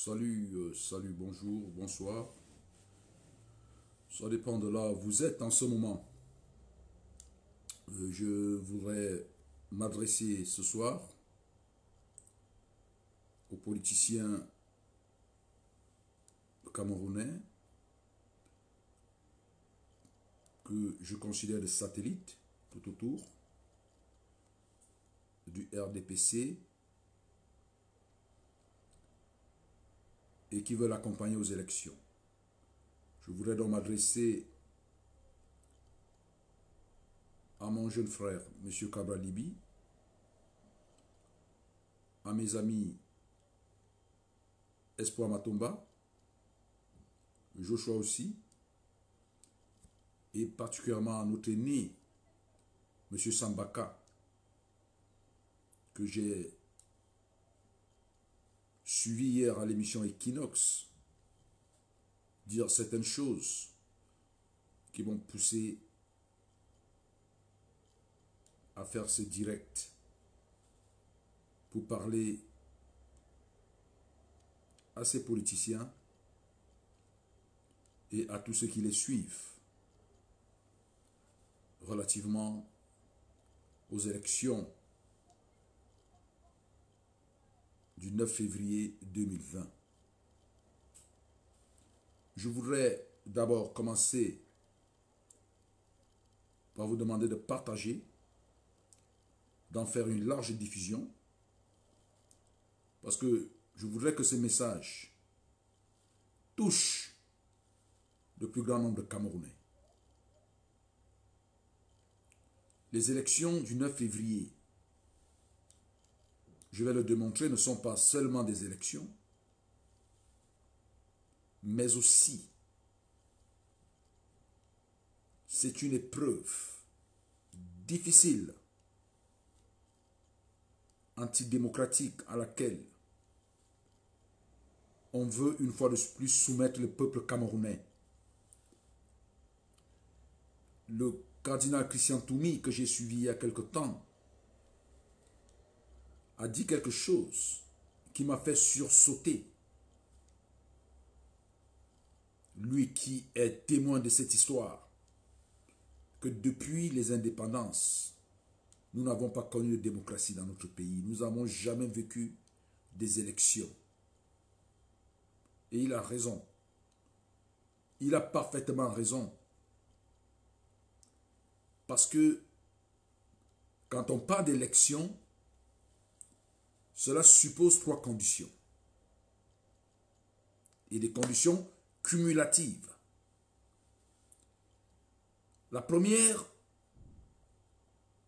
Salut, bonjour, bonsoir. Ça dépend de là où vous êtes en ce moment. Je voudrais m'adresser ce soir aux politiciens camerounais que je considère des satellites tout autour du RDPC et qui veulent accompagner aux élections. Je voudrais donc m'adresser à mon jeune frère, M. Cabral Libi, à mes amis Espoir Matomba, Joshua aussi, et particulièrement à notre aîné, M. Sambaka, que j'ai suivi hier à l'émission Equinox, dire certaines choses qui vont pousser à faire ce direct pour parler à ces politiciens et à tous ceux qui les suivent relativement aux élections du 9 février 2020. Je voudrais d'abord commencer par vous demander de partager, d'en faire une large diffusion, parce que je voudrais que ce message touche le plus grand nombre de Camerounais. Les élections du 9 février, je vais le démontrer, ne sont pas seulement des élections, mais aussi c'est une épreuve difficile, antidémocratique, à laquelle on veut une fois de plus soumettre le peuple camerounais. Le cardinal Christian Toumi, que j'ai suivi il y a quelque temps, a dit quelque chose qui m'a fait sursauter. Lui qui est témoin de cette histoire, que depuis les indépendances, nous n'avons pas connu de démocratie dans notre pays. Nous n'avons jamais vécu des élections. Et il a raison. Il a parfaitement raison. Parce que quand on parle d'élections, cela suppose trois conditions. Et des conditions cumulatives. La première,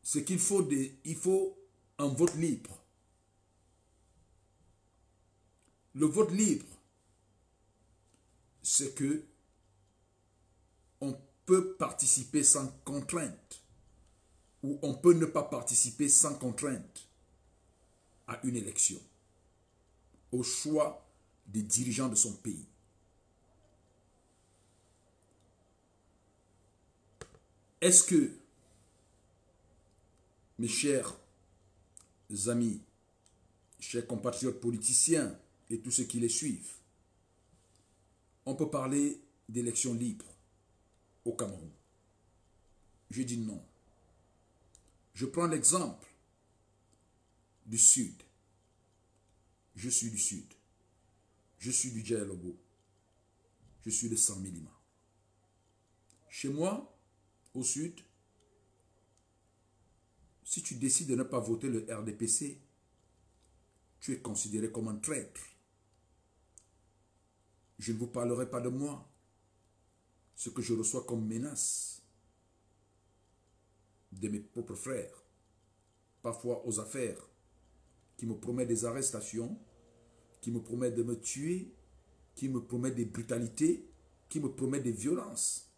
c'est qu'il faut, un vote libre. Le vote libre, c'est que on peut participer sans contrainte ou on peut ne pas participer sans contrainte à une élection, au choix des dirigeants de son pays. Est-ce que, mes chers amis, chers compatriotes politiciens et tous ceux qui les suivent, on peut parler d'élections libres au Cameroun? Je dis non. Je prends l'exemple du Sud. Je suis du Sud. Je suis du Djayalobo. Je suis de San-Milima. Chez moi, au Sud, si tu décides de ne pas voter le RDPC, tu es considéré comme un traître. Je ne vous parlerai pas de moi. Ce que je reçois comme menace de mes propres frères, parfois aux affaires, qui me promettent des arrestations, qui me promettent de me tuer, qui me promettent des brutalités, qui me promettent des violences.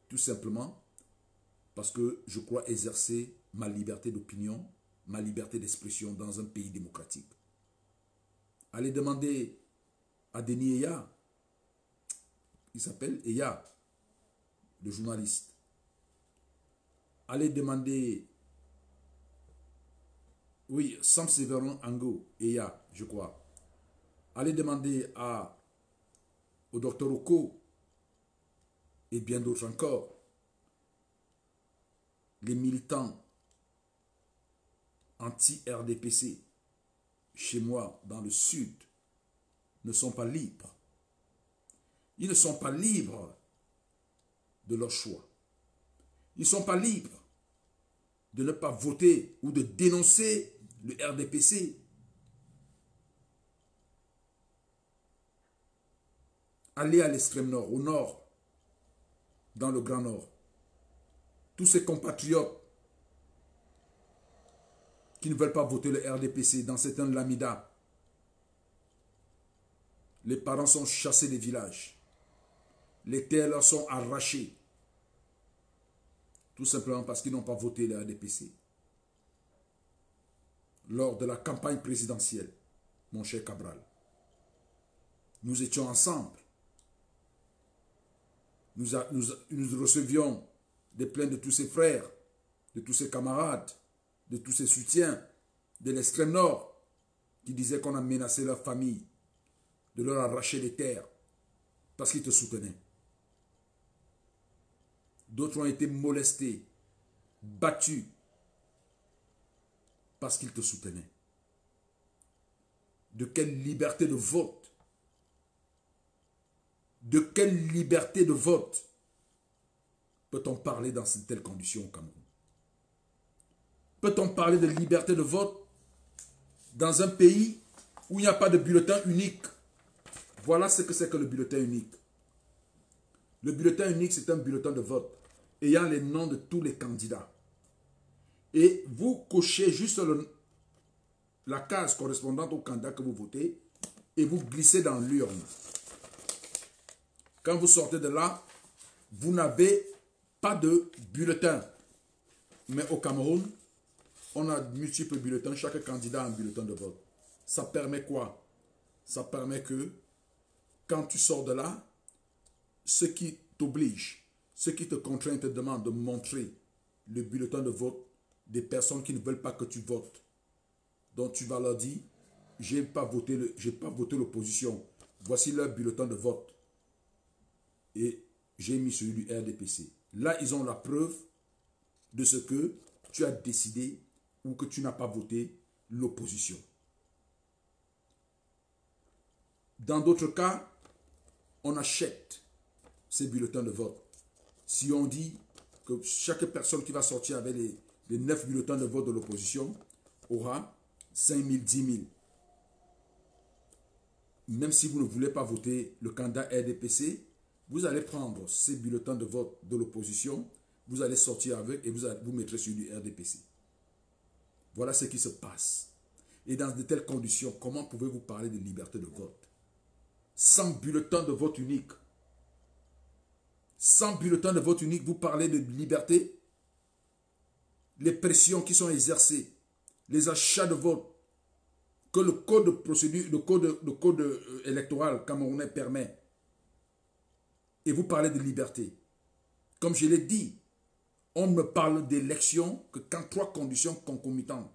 Tout simplement parce que je crois exercer ma liberté d'opinion, ma liberté d'expression dans un pays démocratique. Allez demander à Denis Eya, il s'appelle Eya, le journaliste. Allez demander, oui, Sam Severin Ango, Eya, je crois. Allez demander au docteur Oko et bien d'autres encore. Les militants anti-RDPC chez moi dans le sud ne sont pas libres. Ils ne sont pas libres de leur choix. Ils ne sont pas libres de ne pas voter ou de dénoncer le RDPC. Allez à l'extrême nord, au nord, dans le Grand Nord. Tous ces compatriotes qui ne veulent pas voter le RDPC dans certains lamidas, les parents sont chassés des villages. Les terres leur sont arrachées. Tout simplement parce qu'ils n'ont pas voté le RDPC. Lors de la campagne présidentielle, mon cher Cabral, nous étions ensemble. Nous recevions des plaintes de tous ses frères, de tous ses camarades, de tous ses soutiens, de l'extrême nord, qui disaient qu'on a menacé leur famille, de leur arracher les terres, parce qu'ils te soutenaient. D'autres ont été molestés, battus, parce qu'ils te soutenaient. De quelle liberté de vote? De quelle liberté de vote peut-on parler dans de telles conditions au Cameroun? Peut-on parler de liberté de vote dans un pays où il n'y a pas de bulletin unique? Voilà ce que c'est que le bulletin unique. Le bulletin unique, c'est un bulletin de vote ayant les noms de tous les candidats. Et vous cochez juste la case correspondante au candidat que vous votez et vous glissez dans l'urne. Quand vous sortez de là, vous n'avez pas de bulletin. Mais au Cameroun, on a multiples bulletins. Chaque candidat a un bulletin de vote. Ça permet quoi? Ça permet que quand tu sors de là, ce qui t'oblige, ce qui te contraint, te demande de montrer le bulletin de vote des personnes qui ne veulent pas que tu votes. Donc tu vas leur dire, j'ai pas voté l'opposition. Voici leur bulletin de vote. Et j'ai mis celui du RDPC. Là, ils ont la preuve de ce que tu as décidé ou que tu n'as pas voté l'opposition. Dans d'autres cas, on achète ces bulletins de vote. Si on dit que chaque personne qui va sortir avec les 9 bulletins de vote de l'opposition aura 5 000, 10 000. Même si vous ne voulez pas voter le candidat RDPC, vous allez prendre ces bulletins de vote de l'opposition, vous allez sortir avec et vous mettrez sur du RDPC. Voilà ce qui se passe. Et dans de telles conditions, comment pouvez-vous parler de liberté de vote? Sans bulletin de vote unique. Sans bulletin de vote unique, vous parlez de liberté? Les pressions qui sont exercées, les achats de vote, que le code de procédure, le code électoral camerounais permet. Et vous parlez de liberté. Comme je l'ai dit, on ne parle d'élection que quand 3 conditions concomitantes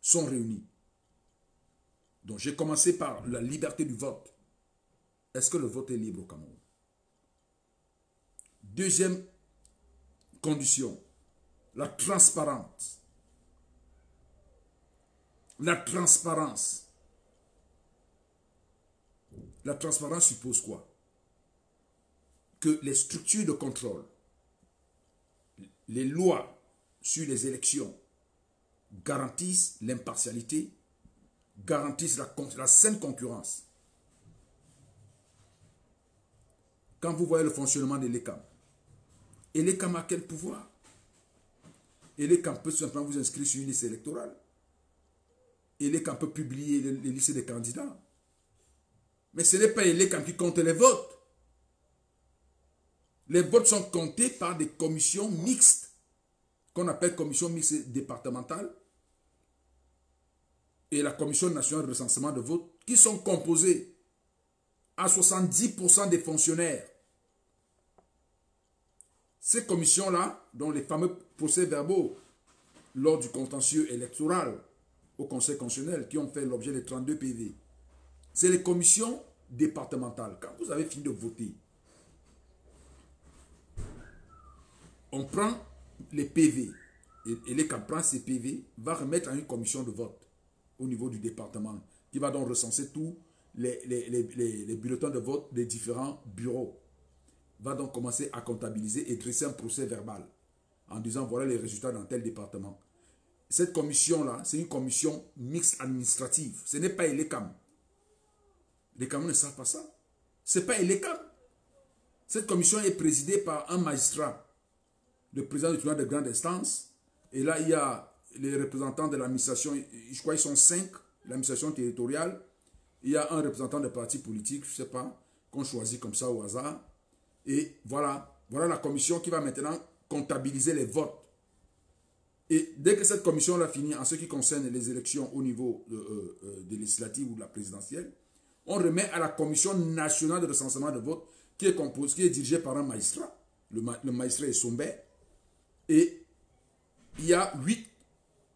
sont réunies. Donc j'ai commencé par la liberté du vote. Est-ce que le vote est libre au Cameroun? Deuxième condition, la transparence. La transparence. La transparence suppose quoi? Que les structures de contrôle, les lois sur les élections garantissent l'impartialité, garantissent la saine concurrence. Quand vous voyez le fonctionnement de l'ECAM, et l'ECAM a quel pouvoir? Et l'ECAM peut simplement vous inscrire sur une liste électorale. Et l'ECAM peut publier les listes des candidats. Mais ce n'est pas l'ECAM qui compte les votes. Les votes sont comptés par des commissions mixtes, qu'on appelle commission mixte départementale, et la commission nationale de recensement de vote, qui sont composées à 70% des fonctionnaires. Ces commissions-là, dont les fameux procès-verbaux lors du contentieux électoral au Conseil constitutionnel, qui ont fait l'objet des 32 PV, c'est les commissions départementales. Quand vous avez fini de voter, on prend les PV. Et l'ECAM prend ces PV, va remettre à une commission de vote au niveau du département, qui va donc recenser tous les bulletins de vote des différents bureaux. Va donc commencer à comptabiliser et dresser un procès verbal en disant voilà les résultats dans tel département. Cette commission-là, c'est une commission mixte administrative. Ce n'est pas l'ECAM. Les Camerounais ne savent pas ça. Ce n'est pas l'ECAM. Cette commission est présidée par un magistrat, le président du tribunal de grande instance. Et là, il y a les représentants de l'administration, je crois qu'ils sont 5, l'administration territoriale. Il y a un représentant de parti politique, je ne sais pas, qu'on choisit comme ça au hasard. Et voilà la commission qui va maintenant comptabiliser les votes. Et dès que cette commission-là finit, en ce qui concerne les élections au niveau des législatives ou de la présidentielle, on remet à la commission nationale de recensement de vote qui est dirigée par un magistrat. Le magistrat est Somber. Et il y a 8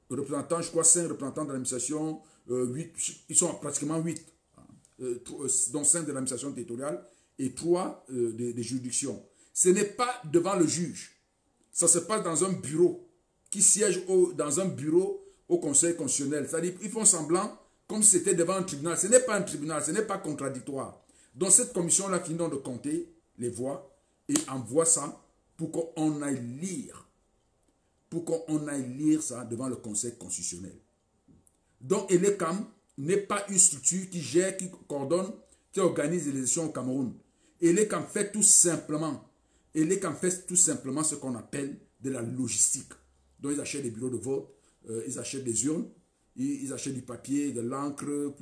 représentants, je crois 5 représentants de l'administration, 8, ils sont pratiquement 8, dont 5 de l'administration territoriale et 3 des juridictions. Ce n'est pas devant le juge. Ça se passe dans un bureau qui siège dans un bureau au Conseil constitutionnel. C'est-à-dire qu'ils font semblant comme si c'était devant un tribunal. Ce n'est pas un tribunal, ce n'est pas contradictoire. Donc cette commission-là finit de compter les voix et envoie ça pour qu'on aille lire. Pour qu'on aille lire ça devant le Conseil constitutionnel. Donc l'ECAM n'est pas une structure qui gère, qui coordonne, qui organise les élections au Cameroun. l'ECAM fait tout simplement, ce qu'on appelle de la logistique. Donc ils achètent des bureaux de vote, ils achètent des urnes, ils achètent du papier, de l'encre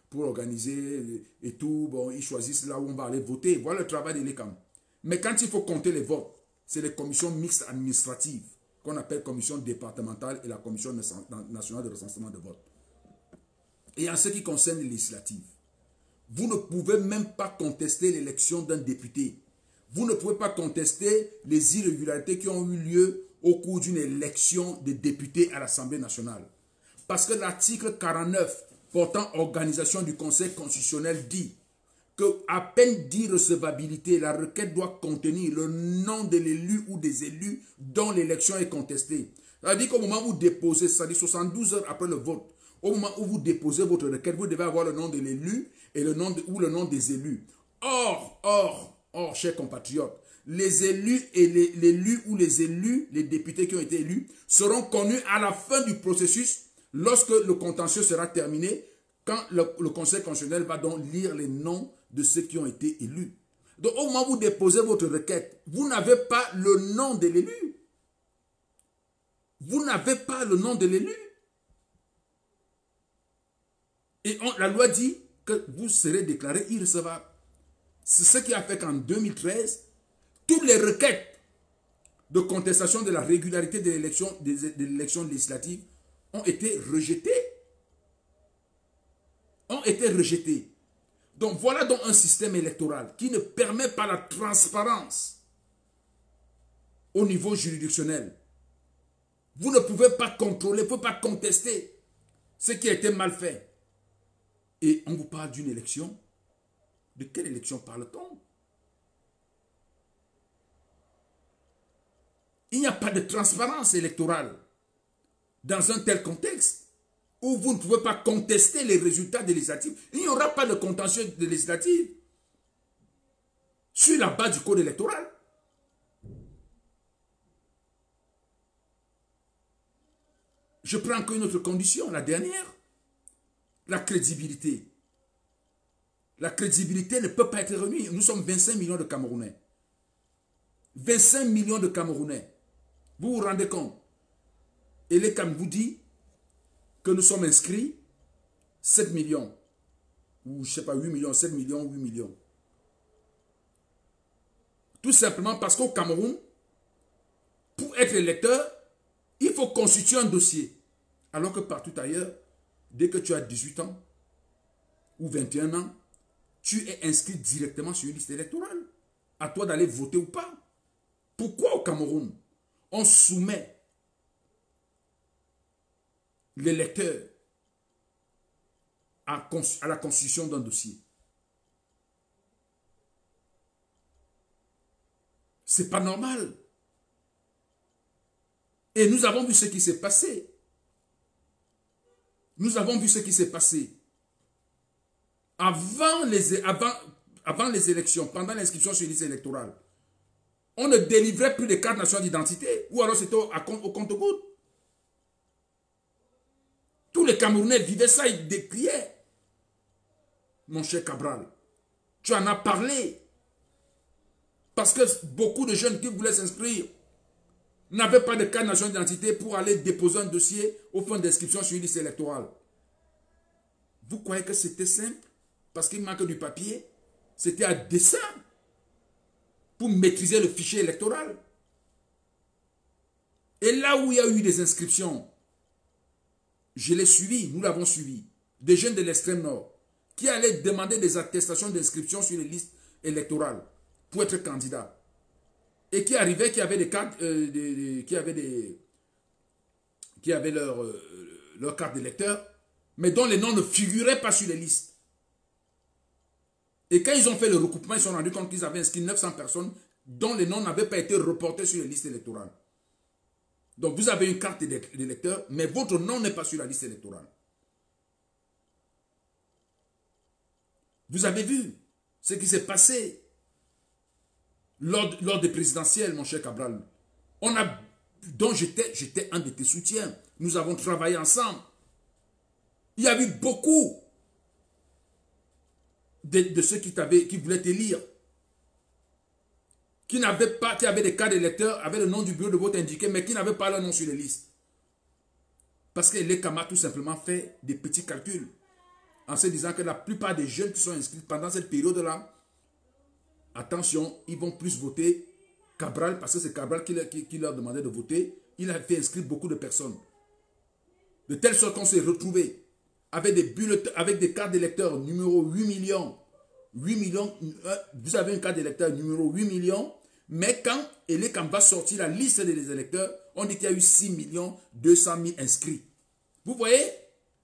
pour organiser et tout. Bon, ils choisissent là où on va aller voter. Voilà le travail de l'ECAM. Mais quand il faut compter les votes, c'est les commissions mixtes administratives qu'on appelle commission départementale et la commission nationale de recensement de vote. Et en ce qui concerne les législatives, vous ne pouvez même pas contester l'élection d'un député. Vous ne pouvez pas contester les irrégularités qui ont eu lieu au cours d'une élection de députés à l'Assemblée nationale. Parce que l'article 49 portant organisation du Conseil constitutionnel dit que à peine d'irrecevabilité, la requête doit contenir le nom de l'élu ou des élus dont l'élection est contestée. C'est-à-dire qu'au moment où vous déposez, c'est-à-dire 72 heures après le vote, au moment où vous déposez votre requête, vous devez avoir le nom de l'élu et le nom des élus. Or, chers compatriotes, les élus et l'élu ou les élus, les députés qui ont été élus, seront connus à la fin du processus lorsque le contentieux sera terminé, quand le Conseil constitutionnel va donc lire les noms de ceux qui ont été élus. Donc au moment où vous déposez votre requête, vous n'avez pas le nom de l'élu. Vous n'avez pas le nom de l'élu. Et la loi dit que vous serez déclaré irrecevable. C'est ce qui a fait qu'en 2013, toutes les requêtes de contestation de la régularité de l'élection législative ont été rejetées. Donc voilà donc un système électoral qui ne permet pas la transparence au niveau juridictionnel. Vous ne pouvez pas contrôler, vous ne pouvez pas contester ce qui a été mal fait. Et on vous parle d'une élection. De quelle élection parle-t-on? Il n'y a pas de transparence électorale dans un tel contexte où vous ne pouvez pas contester les résultats des législatives. Il n'y aura pas de contentieux de législatives sur la base du code électoral. Je prends encore une autre condition, la dernière. La crédibilité. La crédibilité ne peut pas être remise. Nous sommes 25 millions de Camerounais. 25 millions de Camerounais. Vous vous rendez compte? Et l'ECAM vous dit que nous sommes inscrits 7 millions. Ou je ne sais pas, 8 millions, 7 millions, 8 millions. Tout simplement parce qu'au Cameroun, pour être électeur, il faut constituer un dossier. Alors que partout ailleurs, dès que tu as 18 ans ou 21 ans, tu es inscrit directement sur une liste électorale. À toi d'aller voter ou pas. Pourquoi au Cameroun, on soumet l'électeur à la constitution d'un dossier. C'est pas normal. Et nous avons vu ce qui s'est passé. Nous avons vu ce qui s'est passé. Avant les élections, pendant l'inscription sur les listes électorales, on ne délivrait plus de cartes nationales d'identité, ou alors c'était au compte-gouttes. Tous les Camerounais vivaient ça, ils décriaient. Mon cher Cabral, tu en as parlé. Parce que beaucoup de jeunes qui voulaient s'inscrire n'avaient pas de carte nationale d'identité pour aller déposer un dossier au fond d'inscription sur une liste électorale. Vous croyez que c'était simple? Parce qu'il manque du papier? C'était à dessein pour maîtriser le fichier électoral. Et là où il y a eu des inscriptions, je l'ai suivi, nous l'avons suivi, des jeunes de l'extrême nord qui allaient demander des attestations d'inscription sur les listes électorales pour être candidats. Et qui arrivaient, qui avaient des cartes, qui avaient leur carte d'électeur, mais dont les noms ne figuraient pas sur les listes. Et quand ils ont fait le recoupement, ils se sont rendus compte qu'ils avaient inscrit 900 personnes dont les noms n'avaient pas été reportés sur les listes électorales. Donc vous avez une carte d'électeur, mais votre nom n'est pas sur la liste électorale. Vous avez vu ce qui s'est passé lors des présidentielles, mon cher Cabral. Donc j'étais un de tes soutiens. Nous avons travaillé ensemble. Il y a eu beaucoup de ceux qui voulaient t'élire, qui avaient des cartes d'électeurs, avaient le nom du bureau de vote indiqué, mais qui n'avaient pas leur nom sur les listes. Parce que les Kama tout simplement fait des petits calculs, en se disant que la plupart des jeunes qui sont inscrits pendant cette période-là, attention, ils vont plus voter Cabral, parce que c'est Cabral qui leur demandait de voter. Il a fait inscrire beaucoup de personnes. De telle sorte qu'on s'est retrouvé avec des bulletins, avec des cartes d'électeurs numéro 8 millions. 8 millions, vous avez une carte d'électeur numéro 8 millions, mais quand Elekam va sortir la liste des électeurs, on dit qu'il y a eu 6 200 000 inscrits. Vous voyez?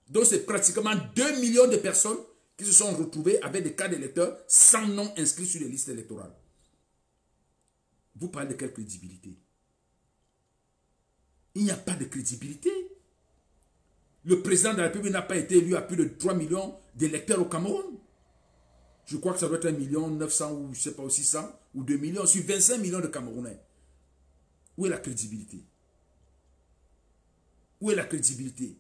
Donc c'est pratiquement 2 millions de personnes qui se sont retrouvées avec des cartes d'électeurs sans nom inscrits sur les listes électorales. Vous parlez de quelle crédibilité? Il n'y a pas de crédibilité. Le président de la République n'a pas été élu à plus de 3 millions d'électeurs au Cameroun. Je crois que ça doit être 1 900 000 ou je ne sais pas, 600 ou 2 millions, sur 25 millions de Camerounais. Où est la crédibilité? Où est la crédibilité?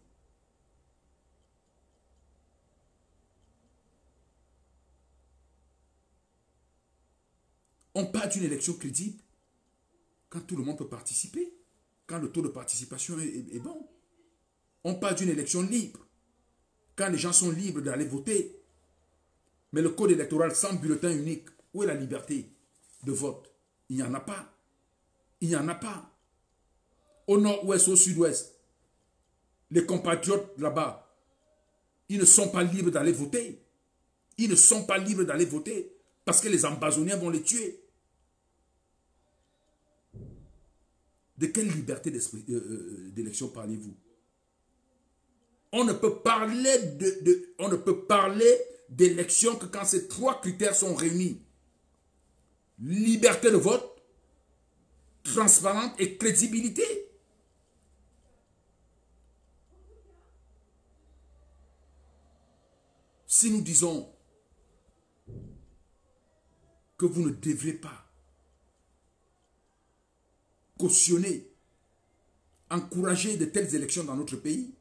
On parle d'une élection crédible quand tout le monde peut participer, quand le taux de participation est bon. On parle d'une élection libre quand les gens sont libres d'aller voter. Mais le code électoral sans bulletin unique, où est la liberté de vote? Il n'y en a pas. Il n'y en a pas. Au nord-ouest, au sud-ouest, les compatriotes là-bas, ils ne sont pas libres d'aller voter. Ils ne sont pas libres d'aller voter parce que les ambazoniens vont les tuer. De quelle liberté d'élection parlez-vous? On ne peut parler d'élection que quand ces trois critères sont réunis. Liberté de vote, transparence et crédibilité. Si nous disons que vous ne devrez pas cautionner, encourager de telles élections dans notre pays,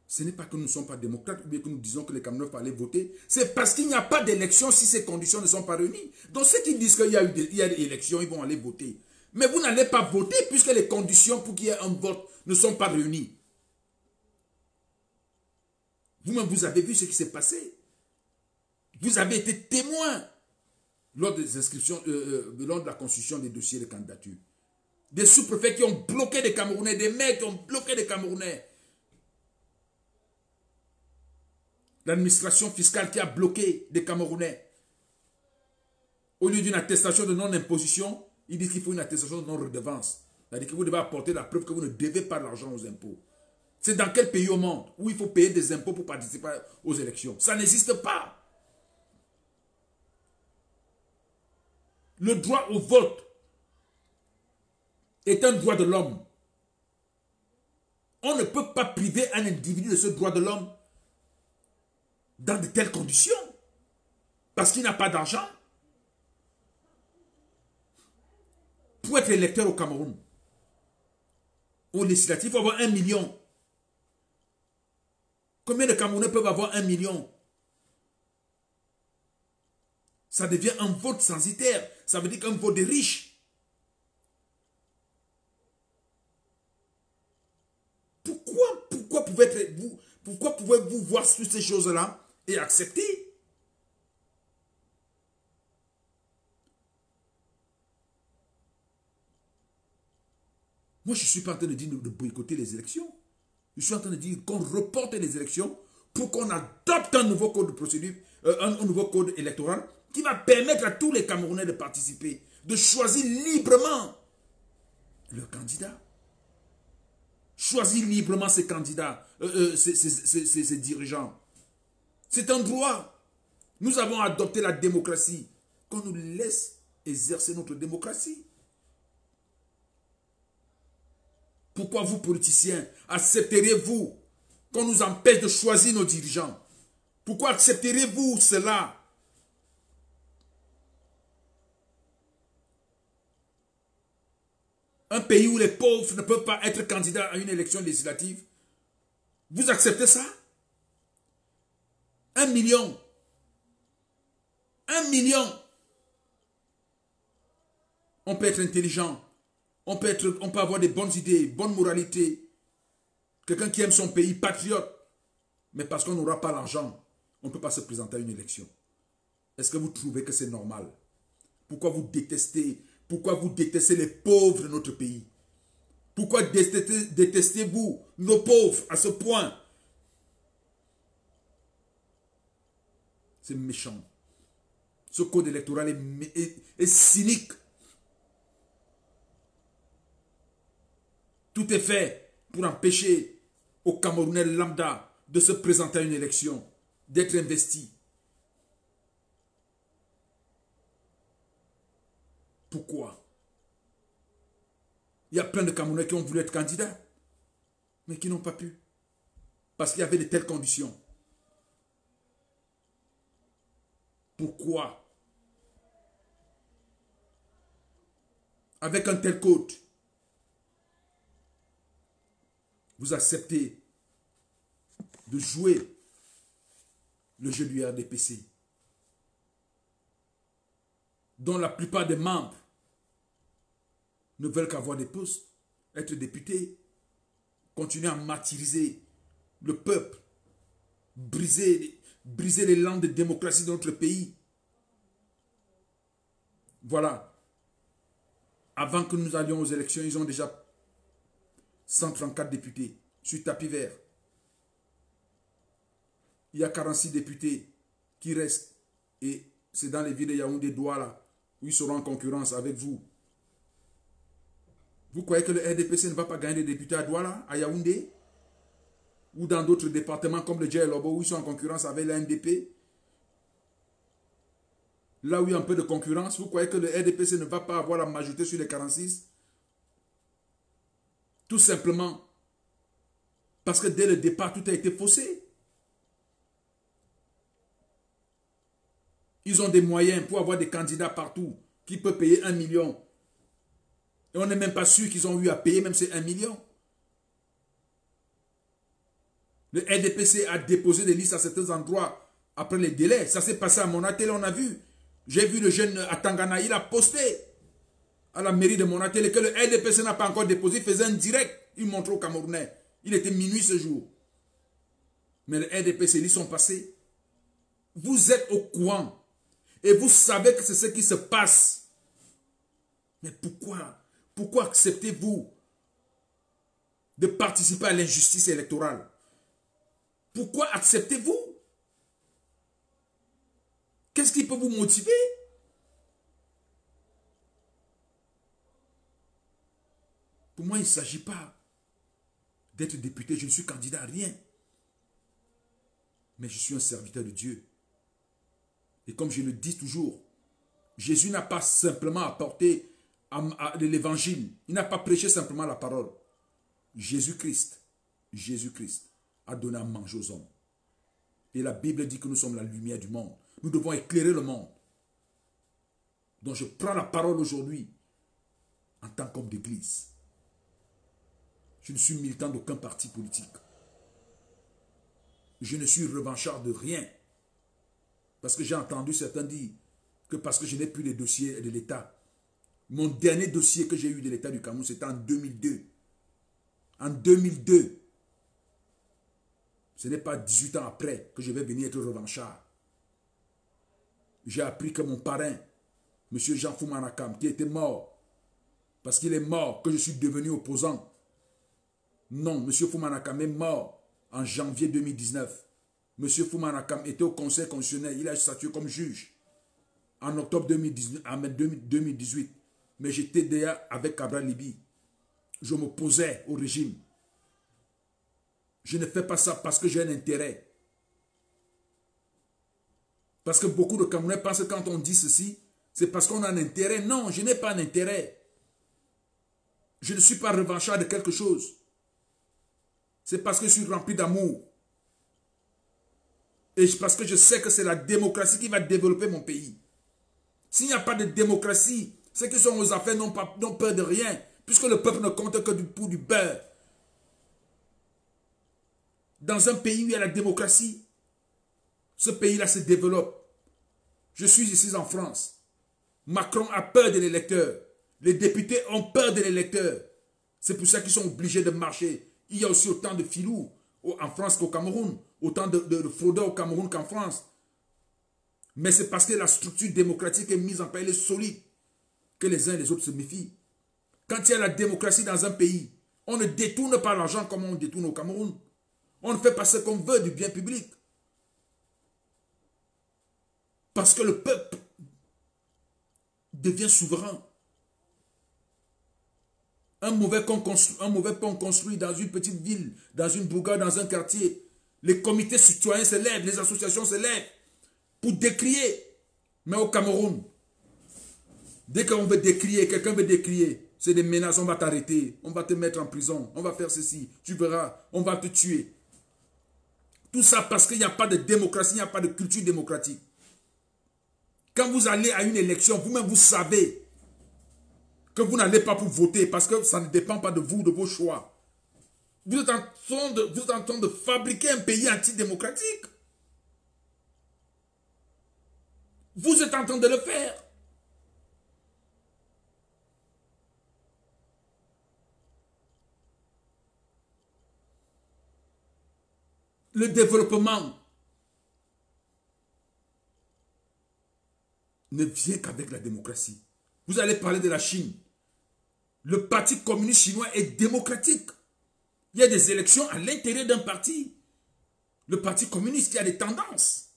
ce n'est pas que nous ne sommes pas démocrates ou bien que nous disons que les Camerounais peuvent aller voter. C'est parce qu'il n'y a pas d'élection si ces conditions ne sont pas réunies. Donc ceux qui disent qu'il y a des élections, ils vont aller voter. Mais vous n'allez pas voter puisque les conditions pour qu'il y ait un vote ne sont pas réunies. Vous-même, vous avez vu ce qui s'est passé. Vous avez été témoin lors des inscriptions, lors de la constitution des dossiers de candidature. Des sous-préfets qui ont bloqué des Camerounais, des maires qui ont bloqué des Camerounais. L'administration fiscale qui a bloqué des Camerounais. Au lieu d'une attestation de non-imposition, ils disent qu'il faut une attestation de non-redevance. C'est-à-dire que vous devez apporter la preuve que vous ne devez pas l'argent aux impôts. C'est dans quel pays au monde où il faut payer des impôts pour participer aux élections? Ça n'existe pas. Le droit au vote est un droit de l'homme. On ne peut pas priver un individu de ce droit de l'homme dans de telles conditions. Parce qu'il n'a pas d'argent. Pour être électeur au Cameroun, au législatif, il faut avoir 1 million. Combien de Camerounais peuvent avoir 1 million? Ça devient un vote censitaire. Ça veut dire qu'un vote des riches. Pourquoi pouvez-vous voir toutes ces choses-là et accepter? Moi, je ne suis pas en train de dire de boycotter les élections. Je suis en train de dire qu'on reporte les élections pour qu'on adopte un nouveau code de procédure, un nouveau code électoral qui va permettre à tous les Camerounais de participer, de choisir librement leur candidat. Choisir librement ses candidats, ses dirigeants. C'est un droit. Nous avons adopté la démocratie. Qu'on nous laisse exercer notre démocratie. Pourquoi vous, politiciens, accepteriez-vous qu'on nous empêche de choisir nos dirigeants? Pourquoi accepteriez-vous cela? Un pays où les pauvres ne peuvent pas être candidats à une élection législative. Vous acceptez ça? 1 million. 1 million. On peut être intelligent. On peut avoir des bonnes idées, bonne moralité. Quelqu'un qui aime son pays, patriote. Mais parce qu'on n'aura pas l'argent, on ne peut pas se présenter à une élection. Est-ce que vous trouvez que c'est normal? Pourquoi vous détestez les pauvres de notre pays? Pourquoi détestez-vous nos pauvres à ce point? C'est méchant. Ce code électoral est cynique. Tout est fait pour empêcher aux Camerounais lambda de se présenter à une élection, d'être investis. Pourquoi? Il y a plein de Camerounais qui ont voulu être candidats, mais qui n'ont pas pu. Parce qu'il y avait de telles conditions. Pourquoi? Avec un tel code, vous acceptez de jouer le jeu du RDPC, dont la plupart des membres ne veulent qu'avoir des postes, être députés, continuer à martyriser le peuple, briser l'élan de démocratie de notre pays. Voilà. Avant que nous allions aux élections, ils ont déjà 134 députés sur tapis vert. Il y a 46 députés qui restent. Et c'est dans les villes de Yaoundé, Douala, où ils seront en concurrence avec vous. Vous croyez que le RDPC ne va pas gagner des députés à Douala, à Yaoundé? Ou dans d'autres départements comme le Djel-Lobo, où ils sont en concurrence avec l'NDP? Là où il y a un peu de concurrence, vous croyez que le RDPC ne va pas avoir la majorité sur les 46? Tout simplement parce que dès le départ, tout a été faussé. Ils ont des moyens pour avoir des candidats partout qui peuvent payer 1 million. Et on n'est même pas sûr qu'ils ont eu à payer même ces 1 million. Le RDPC a déposé des listes à certains endroits après les délais. Ça s'est passé à Monatel, on a vu. J'ai vu le jeune à Tangana, il a posté à la mairie de Monatel que le RDPC n'a pas encore déposé. Il faisait un direct, il montrait aux Camerounais. Il était minuit ce jour. Mais le RDPC, ils sont passés. Vous êtes au courant. Et vous savez que c'est ce qui se passe. Mais pourquoi acceptez-vous de participer à l'injustice électorale? Pourquoi acceptez-vous? Qu'est-ce qui peut vous motiver? Pour moi, il ne s'agit pas d'être député, je ne suis candidat à rien. Mais je suis un serviteur de Dieu. Et comme je le dis toujours, Jésus n'a pas simplement apporté l'évangile. Il n'a pas prêché simplement la parole. Jésus-Christ a donné à manger aux hommes. Et la Bible dit que nous sommes la lumière du monde. Nous devons éclairer le monde. Donc je prends la parole aujourd'hui en tant qu'homme d'église. Je ne suis militant d'aucun parti politique. Je ne suis revanchard de rien. Parce que j'ai entendu certains dire que parce que je n'ai plus les dossiers de l'État. Mon dernier dossier que j'ai eu de l'État du Cameroun, c'était en 2002. En 2002. Ce n'est pas 18 ans après que je vais venir être revanchard. J'ai appris que mon parrain, M. Jean Foumanakam, qui était mort, parce qu'il est mort, que je suis devenu opposant. Non, M. Foumanakam est mort en janvier 2019. M. Foumanakam était au Conseil constitutionnel, il a statué comme juge en octobre 2018. Mais j'étais déjà avec Cabral Libi. Je m'opposais au régime. Je ne fais pas ça parce que j'ai un intérêt. Parce que beaucoup de Camerounais pensent que quand on dit ceci, c'est parce qu'on a un intérêt. Non, je n'ai pas un intérêt. Je ne suis pas revanchard de quelque chose. C'est parce que je suis rempli d'amour. Et parce que je sais que c'est la démocratie qui va développer mon pays. S'il n'y a pas de démocratie, ceux qui sont aux affaires n'ont peur de rien. Puisque le peuple ne compte que pour du beurre. Dans un pays où il y a la démocratie, ce pays-là se développe. Je suis ici en France. Macron a peur de l'électeur. Les députés ont peur de l'électeur. C'est pour ça qu'ils sont obligés de marcher. Il y a aussi autant de filous en France qu'au Cameroun. Autant de fraudeurs au Cameroun qu'en France. Mais c'est parce que la structure démocratique est mise en place, elle est solide, que les uns et les autres se méfient. Quand il y a la démocratie dans un pays, on ne détourne pas l'argent comme on détourne au Cameroun. On ne fait pas ce qu'on veut du bien public. Parce que le peuple devient souverain. Un mauvais pont construit dans une petite ville, dans une bourgade, dans un quartier. Les comités citoyens se lèvent, les associations se lèvent pour décrier. Mais au Cameroun, dès qu'on veut décrier, quelqu'un veut décrier, c'est des menaces, on va t'arrêter, on va te mettre en prison, on va faire ceci, tu verras, on va te tuer. Tout ça parce qu'il n'y a pas de démocratie, il n'y a pas de culture démocratique. Quand vous allez à une élection, vous-même vous savez que vous n'allez pas pour voter parce que ça ne dépend pas de vous, de vos choix. Vous êtes en train de fabriquer un pays antidémocratique. Vous êtes en train de le faire. Le développement ne vient qu'avec la démocratie. Vous allez parler de la Chine. Le parti communiste chinois est démocratique. Il y a des élections à l'intérieur d'un parti. Le parti communiste qui a des tendances.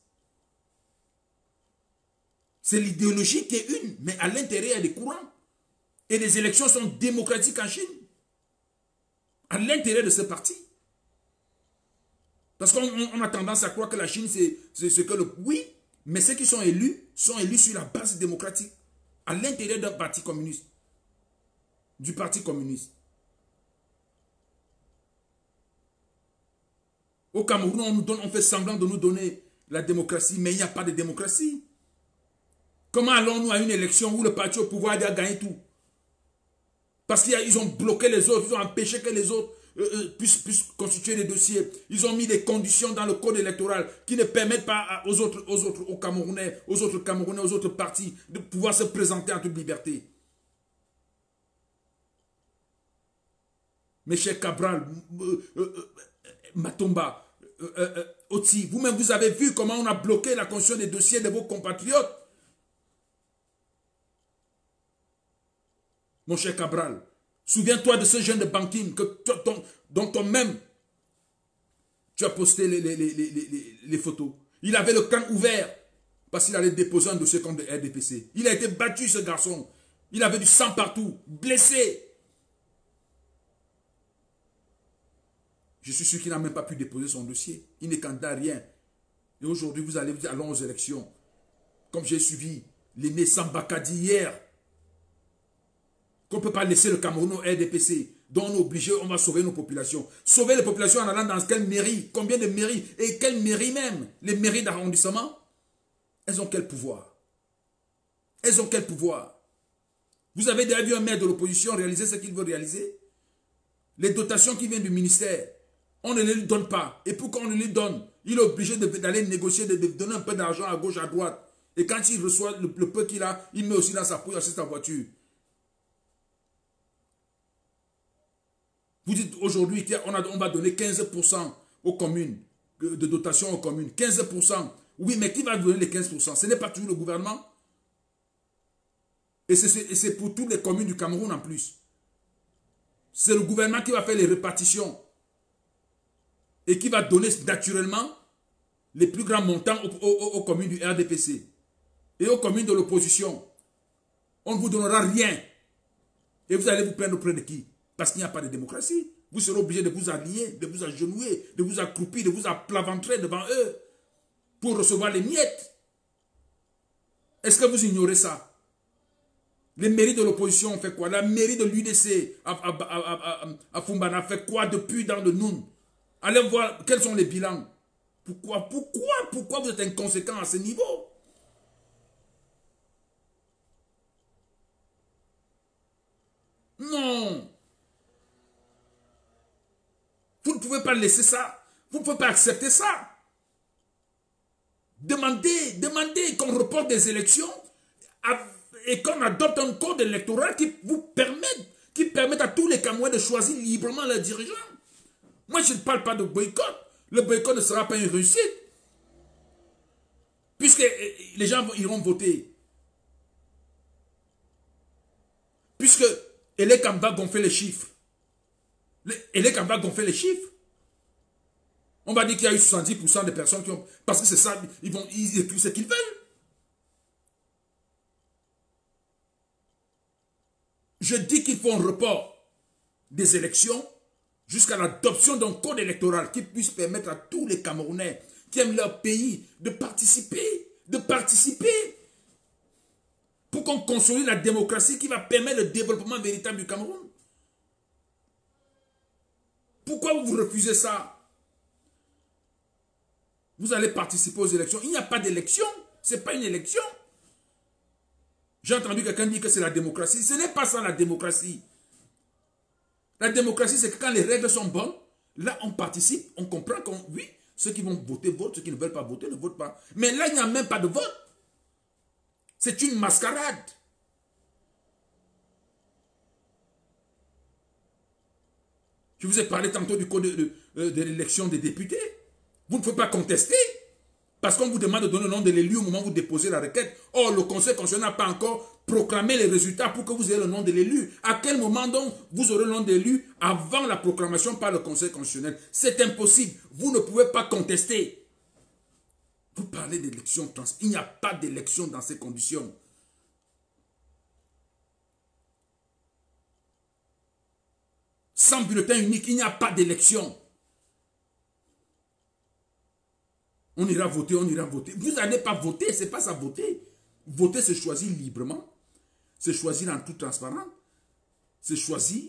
C'est l'idéologie qui est une, mais à l'intérieur, il y a des courants. Et les élections sont démocratiques en Chine. À l'intérieur de ce parti. Parce qu'on a tendance à croire que la Chine, c'est ce que le... Oui, mais ceux qui sont élus sur la base démocratique. À l'intérieur d'un parti communiste. Du parti communiste. Au Cameroun, on fait semblant de nous donner la démocratie, mais il n'y a pas de démocratie. Comment allons-nous à une élection où le parti au pouvoir a gagné tout? Parce qu'ils ont bloqué les autres, ils ont empêché que les autres puissent constituer des dossiers. Ils ont mis des conditions dans le code électoral qui ne permettent pas aux Camerounais, aux autres partis de pouvoir se présenter en toute liberté. Mes chers Cabral, Matomba, Oti, vous-même vous avez vu comment on a bloqué la constitution des dossiers de vos compatriotes. Mon cher Cabral, souviens-toi de ce jeune de Bankin dont toi-même tu as posté les photos. Il avait le camp ouvert parce qu'il allait déposer un dossier contre le RDPC. Il a été battu, ce garçon. Il avait du sang partout, blessé. Je suis sûr qu'il n'a même pas pu déposer son dossier. Il n'est candidat à rien. Et aujourd'hui, vous allez allons aux élections. Comme j'ai suivi l'aîné Sambakadi hier, qu'on ne peut pas laisser le Cameroun au RDPC, dont on est obligé, on va sauver nos populations. Sauver les populations en allant dans quelle mairie? Combien de mairies? Et quelle mairie même? Les mairies d'arrondissement? Elles ont quel pouvoir? Elles ont quel pouvoir? Vous avez déjà vu un maire de l'opposition réaliser ce qu'il veut réaliser? Les dotations qui viennent du ministère, on ne les lui donne pas. Et pourquoi on ne lui donne? Il est obligé d'aller négocier, de donner un peu d'argent à gauche, à droite. Et quand il reçoit le peu qu'il a, il met aussi dans sa poche, acheter sa voiture. Vous dites aujourd'hui qu'on va donner 15% aux communes, de dotation aux communes. 15%. Oui, mais qui va donner les 15%? Ce n'est pas toujours le gouvernement. Et c'est pour toutes les communes du Cameroun en plus. C'est le gouvernement qui va faire les répartitions. Et qui va donner naturellement les plus grands montants aux communes du RDPC. Et aux communes de l'opposition. On ne vous donnera rien. Et vous allez vous plaindre auprès de qui? Parce qu'il n'y a pas de démocratie. Vous serez obligé de vous allier, de vous agenouiller, de vous accroupir, de vous applaventrer devant eux pour recevoir les miettes. Est-ce que vous ignorez ça? Les mairies de l'opposition ont fait quoi? La mairie de l'UDC à Fumbana fait quoi depuis dans le Noun? Allez voir quels sont les bilans. Pourquoi vous êtes inconséquent à ce niveau? Non. Vous ne pouvez pas laisser ça. Vous ne pouvez pas accepter ça. Demandez qu'on reporte des élections et qu'on adopte un code électoral qui vous permette à tous les Camerounais de choisir librement leurs dirigeants. Moi, je ne parle pas de boycott. Le boycott ne sera pas une réussite. Puisque les gens iront voter. Puisque Elekam va gonfler les chiffres. Elekam va gonfler les chiffres. On va dire qu'il y a eu 70% de personnes qui ont... Parce que c'est ça, ils écrivent ce qu'ils veulent. Je dis qu'il faut un report des élections jusqu'à l'adoption d'un code électoral qui puisse permettre à tous les Camerounais qui aiment leur pays de participer. Pour qu'on consolide la démocratie qui va permettre le développement véritable du Cameroun. Pourquoi vous refusez ça? Vous allez participer aux élections. Il n'y a pas d'élection. Ce n'est pas une élection. J'ai entendu quelqu'un dire que c'est la démocratie. Ce n'est pas ça la démocratie. La démocratie, c'est que quand les règles sont bonnes, là on participe, on comprend que oui, ceux qui vont voter votent, ceux qui ne veulent pas voter ne votent pas. Mais là, il n'y a même pas de vote. C'est une mascarade. Je vous ai parlé tantôt du code de l'élection des députés. Vous ne pouvez pas contester. Parce qu'on vous demande de donner le nom de l'élu au moment où vous déposez la requête. Or, le Conseil constitutionnel n'a pas encore proclamé les résultats pour que vous ayez le nom de l'élu. À quel moment donc vous aurez le nom de l'élu avant la proclamation par le Conseil constitutionnel? C'est impossible. Vous ne pouvez pas contester. Vous parlez d'élection. Il n'y a pas d'élection dans ces conditions. Sans bulletin unique, il n'y a pas d'élection. On ira voter, on ira voter. Vous n'allez pas voter, ce n'est pas ça voter. Voter, c'est choisir librement. C'est choisir en toute transparence. C'est choisir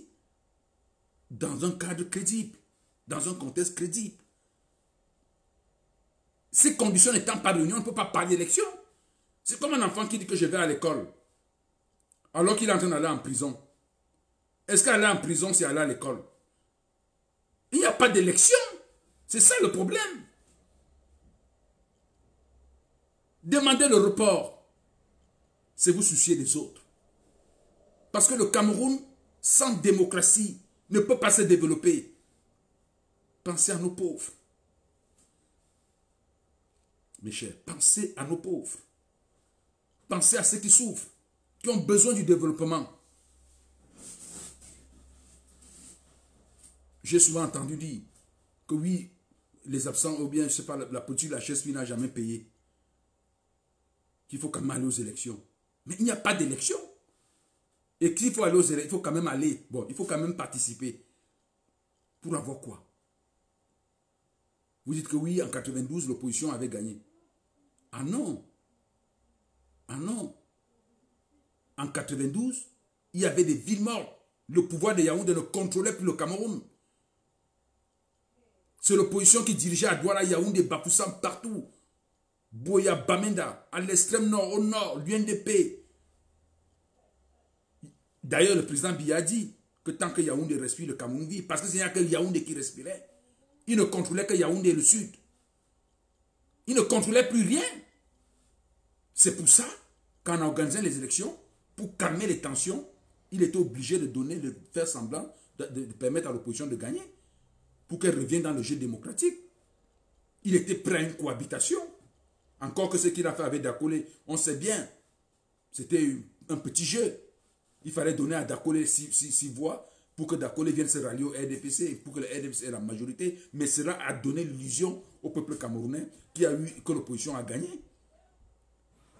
dans un cadre crédible. Dans un contexte crédible. Ces conditions n'étant pas réunies, on ne peut pas parler d'élection. C'est comme un enfant qui dit que je vais à l'école. Alors qu'il est en train d'aller en prison. Est-ce qu'aller en prison, c'est aller à l'école? Il n'y a pas d'élection. C'est ça le problème. Demandez le report, c'est vous soucier des autres. Parce que le Cameroun, sans démocratie, ne peut pas se développer. Pensez à nos pauvres. Mes chers, pensez à nos pauvres. Pensez à ceux qui souffrent, qui ont besoin du développement. J'ai souvent entendu dire que oui, les absents, ou bien, je ne sais pas, la politique de la chaise n'a jamais payé. Qu'il faut quand même aller aux élections. Mais il n'y a pas d'élection. Et qu'il faut aller aux élections, il faut quand même aller. Bon, il faut quand même participer. Pour avoir quoi? Vous dites que oui, en 92, l'opposition avait gagné. Ah non. Ah non. En 92, il y avait des villes mortes. Le pouvoir de Yaoundé ne contrôlait plus le Cameroun. C'est l'opposition qui dirigeait à Douala, Yaoundé, Bafoussam, partout. Boya, Bamenda, à l'extrême nord, au nord, l'UNDP. D'ailleurs, le président Biya a dit que tant que Yaoundé respire, le Cameroun vit. Parce que c'est que Yaoundé qui respirait. Il ne contrôlait que Yaoundé et le sud. Il ne contrôlait plus rien. C'est pour ça qu'en organisant les élections, pour calmer les tensions, il était obligé de faire semblant, de permettre à l'opposition de gagner, pour qu'elle revienne dans le jeu démocratique. Il était prêt à une cohabitation. Encore que ce qu'il a fait avec Dakolé, on sait bien, c'était un petit jeu. Il fallait donner à Dakolé 6 voix pour que Dakolé vienne se rallier au RDPC, pour que le RDPC ait la majorité. Mais cela a donné l'illusion au peuple camerounais que l'opposition a gagné.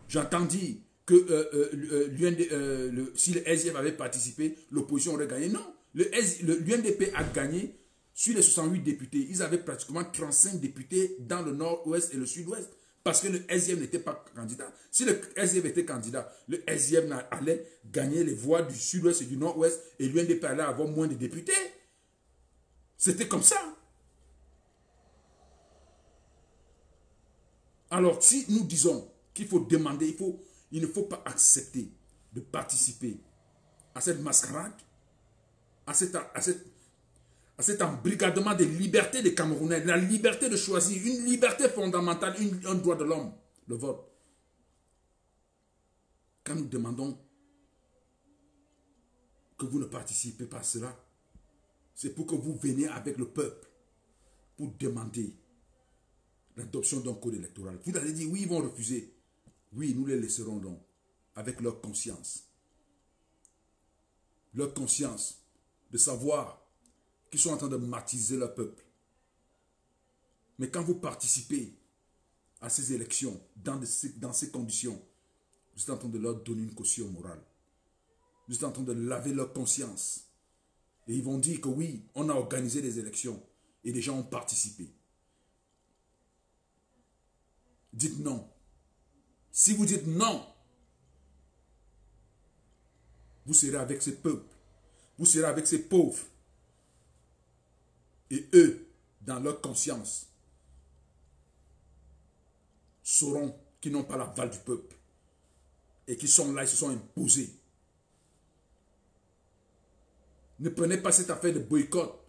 J'entends dire que si le SDF avait participé, l'opposition aurait gagné. Non, l'UNDP a gagné sur les 68 députés. Ils avaient pratiquement 35 députés dans le nord-ouest et le sud-ouest. Parce que le SDF n'était pas candidat. Si le SDF était candidat, le SDF allait gagner les voix du sud-ouest et du nord-ouest et l'UNDP allait avoir moins de députés. C'était comme ça. Alors, si nous disons qu'il faut demander, il ne faut pas accepter de participer à cette mascarade, à cet embrigadement des libertés des Camerounais, la liberté de choisir, une liberté fondamentale, un droit de l'homme, le vote. Quand nous demandons que vous ne participez pas à cela, c'est pour que vous veniez avec le peuple pour demander l'adoption d'un code électoral. Vous allez dire, oui, ils vont refuser. Oui, nous les laisserons donc, avec leur conscience. Leur conscience de savoir qu'ils sont en train de martyriser leur peuple. Mais quand vous participez à ces élections, dans ces conditions, vous êtes en train de leur donner une caution morale. Vous êtes en train de laver leur conscience. Et ils vont dire que oui, on a organisé des élections et les gens ont participé. Dites non. Si vous dites non, vous serez avec ces peuples. Vous serez avec ces pauvres. Et eux, dans leur conscience, sauront qu'ils n'ont pas l'aval du peuple. Et qu'ils sont là, ils se sont imposés. Ne prenez pas cette affaire de boycott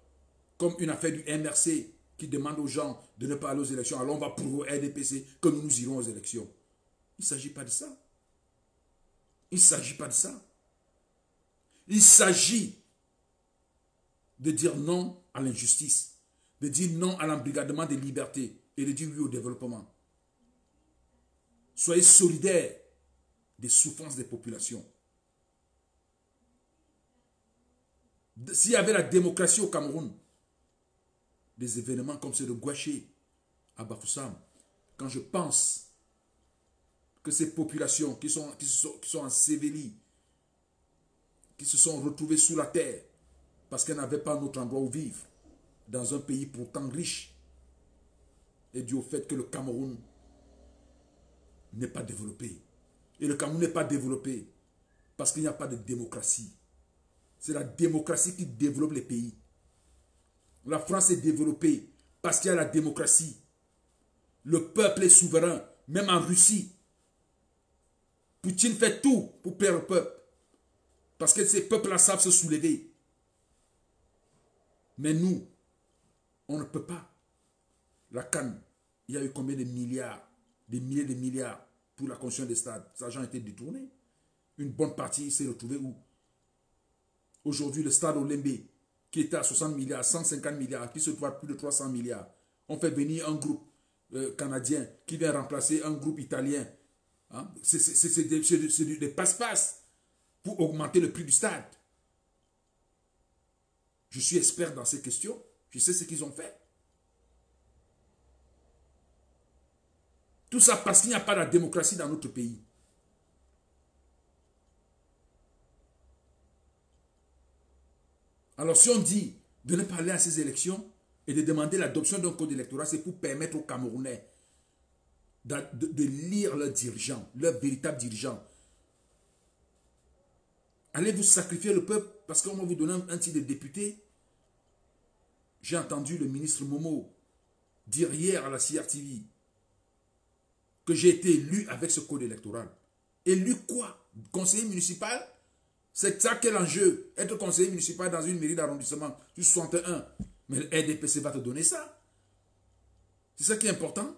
comme une affaire du MRC qui demande aux gens de ne pas aller aux élections. Alors on va prouver au RDPC que nous irons aux élections. Il ne s'agit pas de ça. Il ne s'agit pas de ça. Il s'agit de dire non à l'injustice, de dire non à l'embrigadement des libertés et de dire oui au développement. Soyez solidaires des souffrances des populations. S'il y avait la démocratie au Cameroun, des événements comme ceux de Gouaché, à Bafoussam, quand je pense que ces populations qui sont ensevelies, qui se sont retrouvées sous la terre, parce qu'elles n'avaient pas un autre endroit où vivre, dans un pays pourtant riche, et dû au fait que le Cameroun n'est pas développé. Et le Cameroun n'est pas développé parce qu'il n'y a pas de démocratie. C'est la démocratie qui développe les pays. La France est développée parce qu'il y a la démocratie. Le peuple est souverain, même en Russie. Poutine fait tout pour perdre le peuple. Parce que ces peuples-là savent se soulever. Mais nous, on ne peut pas. La CAN, il y a eu combien de milliards, des milliers de milliards pour la construction des stades. Cet argent a été détourné. Une bonne partie s'est retrouvée où? Aujourd'hui, le stade Olembe, qui était à 60 milliards, 150 milliards, qui se trouve à plus de 300 milliards. On fait venir un groupe canadien qui vient remplacer un groupe italien. Hein? C'est des passe-passe pour augmenter le prix du stade. Je suis expert dans ces questions. Je sais ce qu'ils ont fait. Tout ça parce qu'il n'y a pas de démocratie dans notre pays. Alors si on dit de ne pas aller à ces élections et de demander l'adoption d'un code électoral, c'est pour permettre aux Camerounais de lire leurs dirigeants, leurs véritables dirigeants. Allez vous sacrifier le peuple parce qu'on va vous donner un titre de député. J'ai entendu le ministre Momo dire hier à la CRTV que j'ai été élu avec ce code électoral. Élu quoi? Conseiller municipal? C'est ça quel enjeu? Être conseiller municipal dans une mairie d'arrondissement sur 61. Mais le RDPC va te donner ça. C'est ça qui est important.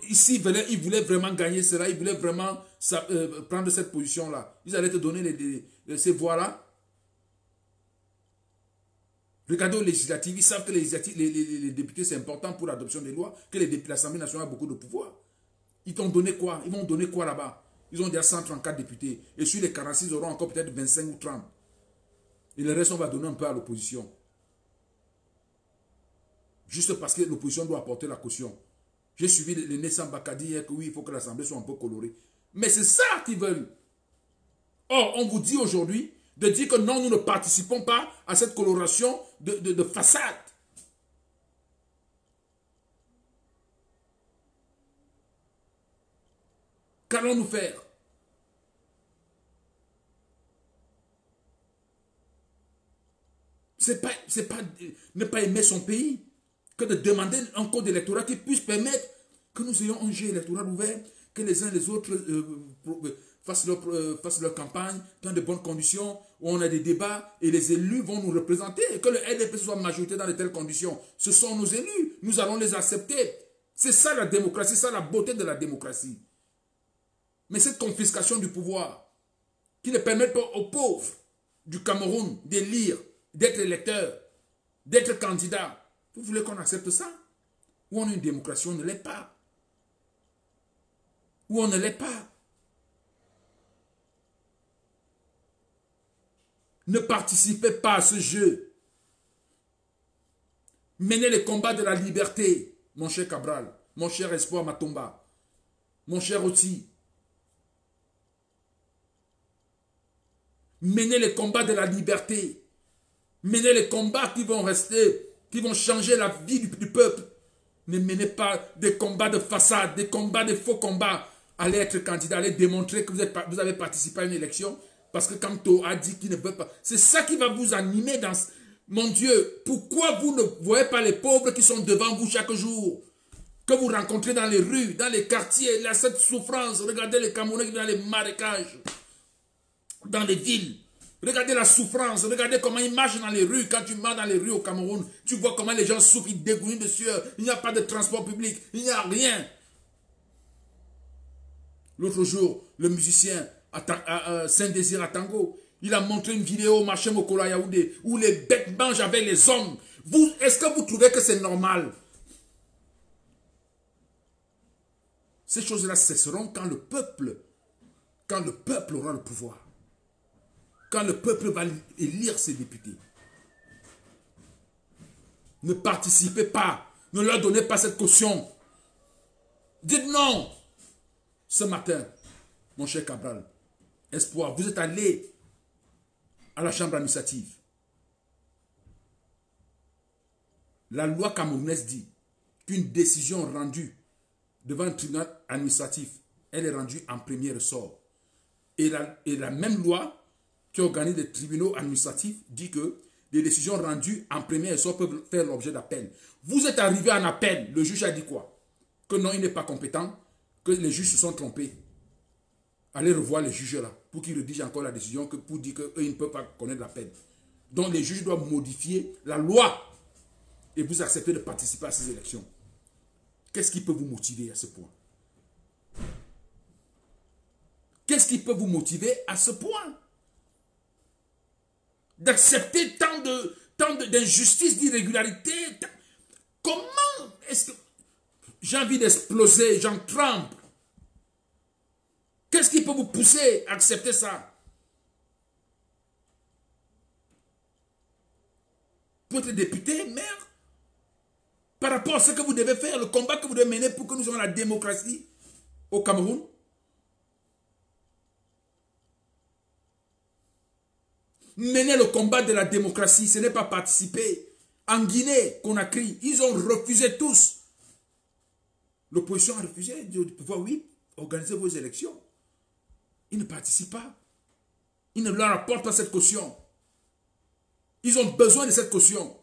Ici, ils voulaient vraiment gagner cela, ils voulaient vraiment prendre cette position-là. Ils allaient te donner ces voix-là. Regardez aux législatives, ils savent que les députés, c'est important pour l'adoption des lois, que l'Assemblée nationale a beaucoup de pouvoir. Ils t'ont donné quoi? Ils vont donner quoi là-bas? Ils ont déjà 134 députés. Et sur les 46, ils auront encore peut-être 25 ou 30. Et le reste, on va donner un peu à l'opposition. Juste parce que l'opposition doit apporter la caution. J'ai suivi le Nessan Bakadi hier que oui, il faut que l'Assemblée soit un peu colorée. Mais c'est ça qu'ils veulent. Or, on vous dit aujourd'hui de dire que non, nous ne participons pas à cette coloration de façade. Qu'allons-nous faire? C'est pas ne pas aimer son pays que de demander un code électoral qui puisse permettre que nous ayons un jeu électoral ouvert, que les uns et les autres fassent leur campagne dans de bonnes conditions, où on a des débats et les élus vont nous représenter, et que le RDP soit majorité dans de telles conditions. Ce sont nos élus, nous allons les accepter. C'est ça la démocratie, c'est ça la beauté de la démocratie. Mais cette confiscation du pouvoir, qui ne permet pas aux pauvres du Cameroun d'élire, d'être électeurs, d'être candidats, vous voulez qu'on accepte ça? Ou on a une démocratie, on ne l'est pas. Ou on ne l'est pas. Ne participez pas à ce jeu. Menez les combats de la liberté, mon cher Cabral, mon cher Espoir Matomba, mon cher Oti. Menez les combats de la liberté. Menez les combats qui vont rester, qui vont changer la vie du peuple. Ne menez pas des combats de façade, des combats, de faux combats. Allez être candidat, allez démontrer que vous avez participé à une élection. Parce que Kamto a dit qu'il ne veut pas. C'est ça qui va vous animer dans... Mon Dieu, pourquoi vous ne voyez pas les pauvres qui sont devant vous chaque jour? Que vous rencontrez dans les rues, dans les quartiers, il y a cette souffrance. Regardez les Camerounais dans les marécages, dans les villes. Regardez la souffrance, regardez comment ils marchent dans les rues. Quand tu marches dans les rues au Cameroun, tu vois comment les gens souffrent, ils dégoulinent de sueur. Il n'y a pas de transport public, il n'y a rien. L'autre jour, le musicien Saint-Désir à Tango, il a montré une vidéo au marché Mokola Yaoundé où les bêtes mangent avec les hommes. Est-ce que vous trouvez que c'est normal? Ces choses-là cesseront quand le peuple aura le pouvoir. Quand le peuple va élire ses députés. Ne participez pas. Ne leur donnez pas cette caution. Dites non. Ce matin, mon cher Cabral, Espoir, vous êtes allé à la chambre administrative. La loi camerounaise dit qu'une décision rendue devant un tribunal administratif, elle est rendue en premier ressort. Et la même loi qui organise des tribunaux administratifs dit que les décisions rendues en premier ressort peuvent faire l'objet d'appel. Vous êtes arrivé en appel, le juge a dit quoi? Que non, il n'est pas compétent, que les juges se sont trompés. Allez revoir les juges là, pour qu'ils rédigent encore la décision, pour dire qu'eux, ils ne peuvent pas connaître la peine. Donc les juges doivent modifier la loi et vous acceptez de participer à ces élections. Qu'est-ce qui peut vous motiver à ce point? Qu'est-ce qui peut vous motiver à ce point? D'accepter tant d'injustices, d'irrégularités. Comment est-ce que... J'ai envie d'exploser, j'en tremble. Qu'est-ce qui peut vous pousser à accepter ça? Pour être député, maire, par rapport à ce que vous devez faire, le combat que vous devez mener pour que nous ayons la démocratie au Cameroun. Mener le combat de la démocratie, ce n'est pas participer En Guinée, Conakry, ils ont refusé tous. L'opposition a refusé de pouvoir, oui, organiser vos élections. Ils ne participent pas. Ils ne leur apportent pas cette caution. Ils ont besoin de cette caution.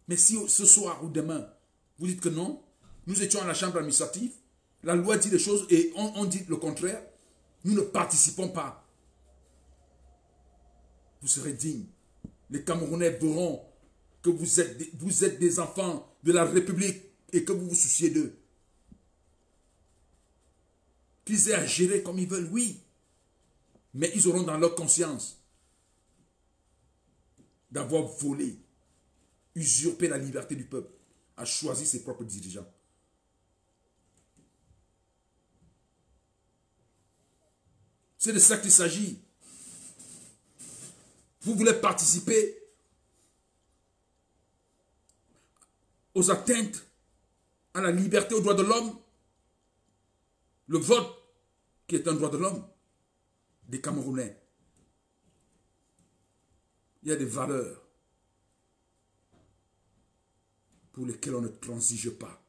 Mais si ce soir ou demain, vous dites que non, nous étions à la chambre administrative, la loi dit des choses et on dit le contraire, nous ne participons pas. Vous serez dignes. Les Camerounais verront que vous êtes des enfants de la République et que vous vous souciez d'eux. Qu'ils aient à gérer comme ils veulent, oui. Mais ils auront dans leur conscience d'avoir volé, usurpé la liberté du peuple, à choisir ses propres dirigeants. C'est de ça qu'il s'agit. Vous voulez participer aux atteintes à la liberté, aux droits de l'homme. Le vote, qui est un droit de l'homme, des Camerounais. Il y a des valeurs pour lesquelles on ne transige pas.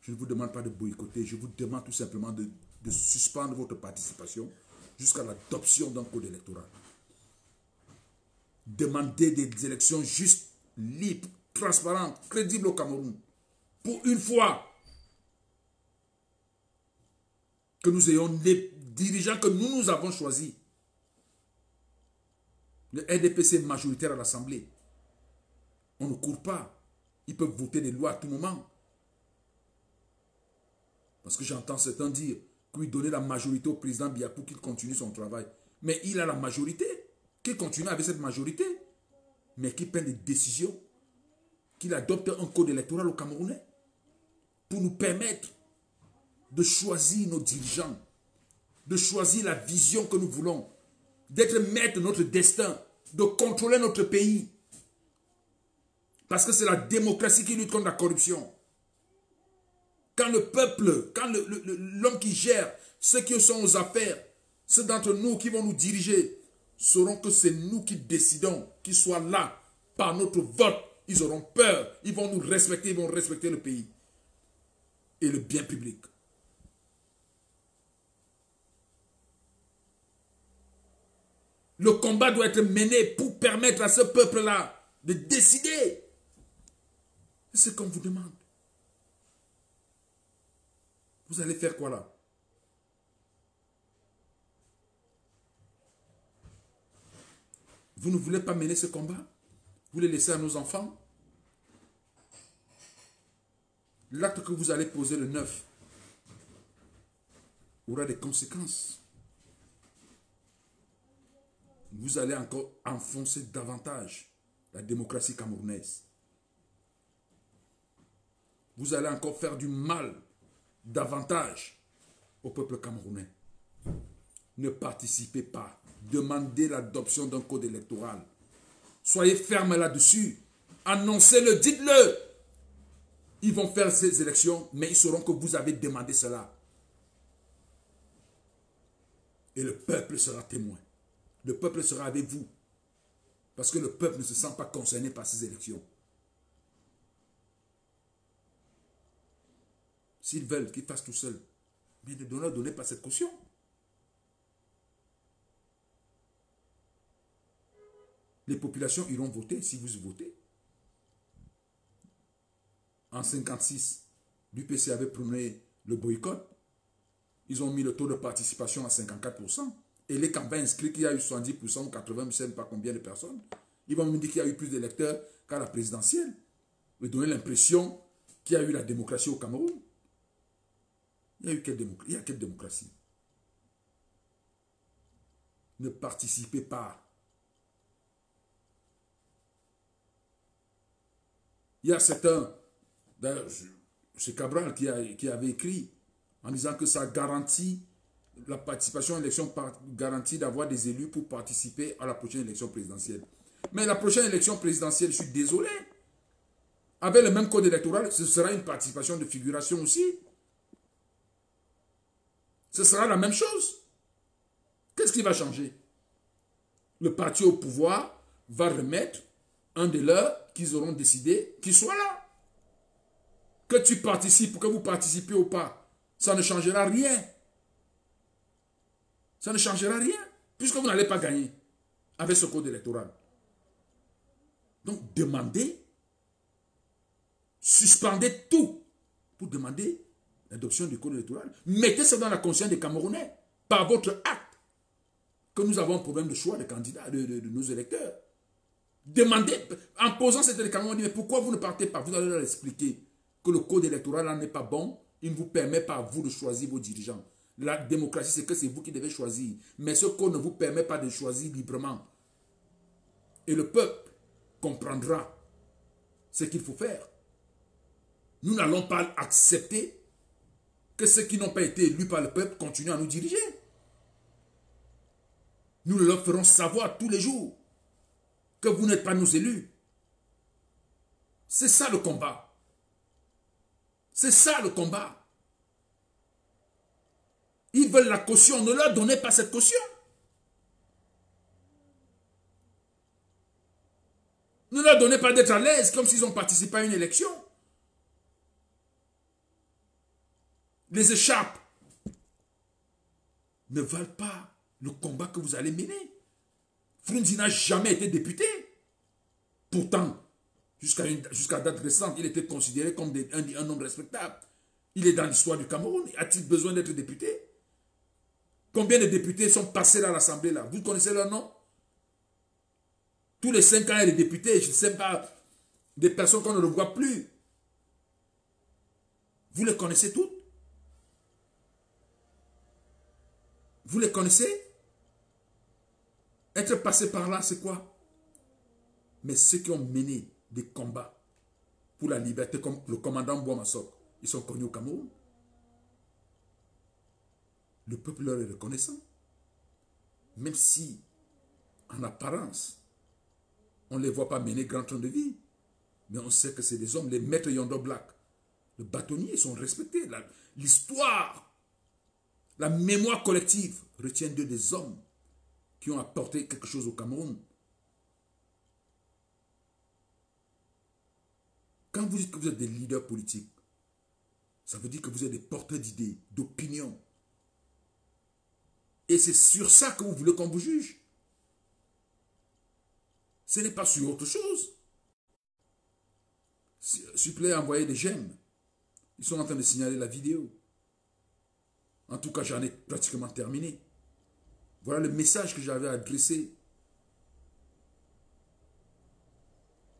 Je ne vous demande pas de boycotter, je vous demande tout simplement de suspendre votre participation jusqu'à l'adoption d'un code électoral. Demandez des élections justes, libres, transparentes, crédibles au Cameroun. Pour une fois que nous ayons des dirigeants que nous avons choisis. Le RDPC majoritaire à l'Assemblée. On ne court pas. Ils peuvent voter des lois à tout moment. Parce que j'entends certains dire qu'il donnait la majorité au président Biya pour qu'il continue son travail. Mais il a la majorité. Qu'il continue avec cette majorité. Mais qu'il prenne des décisions. Qu'il adopte un code électoral au Camerounais. Pour nous permettre de choisir nos dirigeants. De choisir la vision que nous voulons. D'être maître de notre destin. De contrôler notre pays. Parce que c'est la démocratie qui lutte contre la corruption. Quand le peuple, quand l'homme qui gère, ceux qui sont aux affaires, ceux d'entre nous qui vont nous diriger, sauront que c'est nous qui décidons, qu'ils soient là, par notre vote. Ils auront peur, ils vont nous respecter, ils vont respecter le pays et le bien public. Le combat doit être mené pour permettre à ce peuple-là de décider. C'est ce qu'on vous demande. Vous allez faire quoi là? Vous ne voulez pas mener ce combat? Vous voulez laisser à nos enfants? L'acte que vous allez poser le 9 aura des conséquences. Vous allez encore enfoncer davantage la démocratie camerounaise. Vous allez encore faire du mal davantage au peuple camerounais. Ne participez pas. Demandez l'adoption d'un code électoral. Soyez fermes là-dessus. Annoncez-le, dites-le. Ils vont faire ces élections, mais ils sauront que vous avez demandé cela. Et le peuple sera témoin. Le peuple sera avec vous. Parce que le peuple ne se sent pas concerné par ces élections. S'ils veulent qu'ils fassent tout seuls, mais ne donnez pas cette caution. Les populations iront voter si vous votez. En 1956, l'UPC avait prôné le boycott. Ils ont mis le taux de participation à 54%. Et les campagnes inscrites, il y a eu 70% ou 80%, je ne sais pas combien de personnes. Ils vont me dire qu'il y a eu plus d'électeurs qu'à la présidentielle. Ils donner l'impression qu'il y a eu la démocratie au Cameroun. Il y a eu quelle démocratie? Ne participez pas. Il y a certains, d'ailleurs, c'est Cabral qui avait écrit en disant que ça garantit la participation à l'élection, garantit d'avoir des élus pour participer à la prochaine élection présidentielle. Mais la prochaine élection présidentielle, je suis désolé, avec le même code électoral, ce sera une participation de figuration aussi. Ce sera la même chose. Qu'est-ce qui va changer? le parti au pouvoir va remettre un de leurs qu'ils auront décidé qu'il soit là. Que tu participes, que vous participez ou pas, ça ne changera rien. Ça ne changera rien, puisque vous n'allez pas gagner avec ce code électoral. Donc, demandez, suspendez tout pour demander l'adoption du code électoral. Mettez ça dans la conscience des Camerounais, par votre acte, que nous avons un problème de choix des candidats, de nos électeurs. Demandez, en posant cette question, on dit, mais pourquoi vous ne partez pas? Vous allez leur expliquer que le code électoral n'est pas bon, il ne vous permet pas, vous, de choisir vos dirigeants. La démocratie, c'est que c'est vous qui devez choisir. Mais ce code ne vous permet pas de choisir librement. Et le peuple comprendra ce qu'il faut faire. Nous n'allons pas accepter que ceux qui n'ont pas été élus par le peuple continuent à nous diriger. Nous leur ferons savoir tous les jours que vous n'êtes pas nos élus. C'est ça le combat. C'est ça le combat. Ils veulent la caution. Ne leur donnez pas cette caution. Ne leur donnez pas d'être à l'aise comme s'ils ont participé à une élection. Les échappes ne valent pas le combat que vous allez mener. Frunzi n'a jamais été député. Pourtant, jusqu'à date récente, il était considéré comme un homme respectable. Il est dans l'histoire du Cameroun. A-t-il besoin d'être député? Combien de députés sont passés dans l'Assemblée là? Vous connaissez leur nom? Tous les 5 ans, il y a des députés, je ne sais pas, des personnes qu'on ne revoit plus. Vous les connaissez toutes? Vous les connaissez? Être passé par là, c'est quoi? Mais ceux qui ont mené des combats pour la liberté, comme le commandant Bouamassok, ils sont connus au Cameroun. Le peuple leur est reconnaissant. Même si, en apparence, on ne les voit pas mener grand train de vie. Mais on sait que c'est des hommes, les maîtres Yondo Black, le bâtonnier, sont respectés. L'histoire, la mémoire collective retient d'eux des hommes qui ont apporté quelque chose au Cameroun. Quand vous dites que vous êtes des leaders politiques, ça veut dire que vous êtes des porteurs d'idées, d'opinions. Et c'est sur ça que vous voulez qu'on vous juge. Ce n'est pas sur autre chose. Supplé a envoyé des j'aime. Ils sont en train de signaler la vidéo. En tout cas, j'en ai pratiquement terminé. Voilà le message que j'avais adressé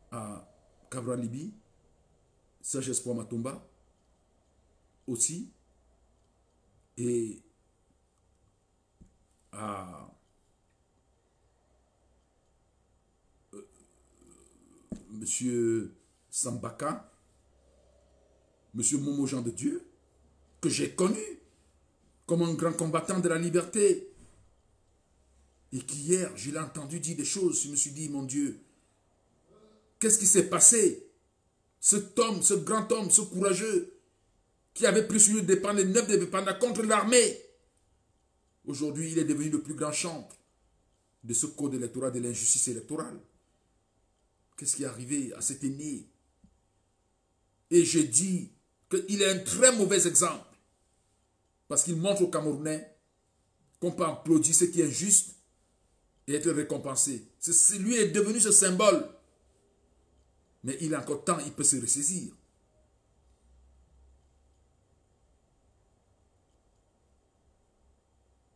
à Cabral Libi, Serge Espoir Matomba aussi, et à Monsieur Sambaka, Monsieur Momo Jean de Dieu, que j'ai connu comme un grand combattant de la liberté. Et qu'hier, je l'ai entendu dire des choses, je me suis dit, mon Dieu, qu'est-ce qui s'est passé? Cet homme, ce grand homme, ce courageux, qui avait pris sur lui de dépendre les 9 dépendants contre l'armée. Aujourd'hui, il est devenu le plus grand chantre de ce code électoral, de l'injustice électorale. Qu'est-ce qui est arrivé à cet aîné? Et je dis qu'il est un très mauvais exemple. Parce qu'il montre aux Camerounais qu'on peut applaudir ce qui est juste et être récompensé. Lui est devenu ce symbole. Mais il a encore temps, il peut se ressaisir.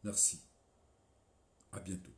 Merci. À bientôt.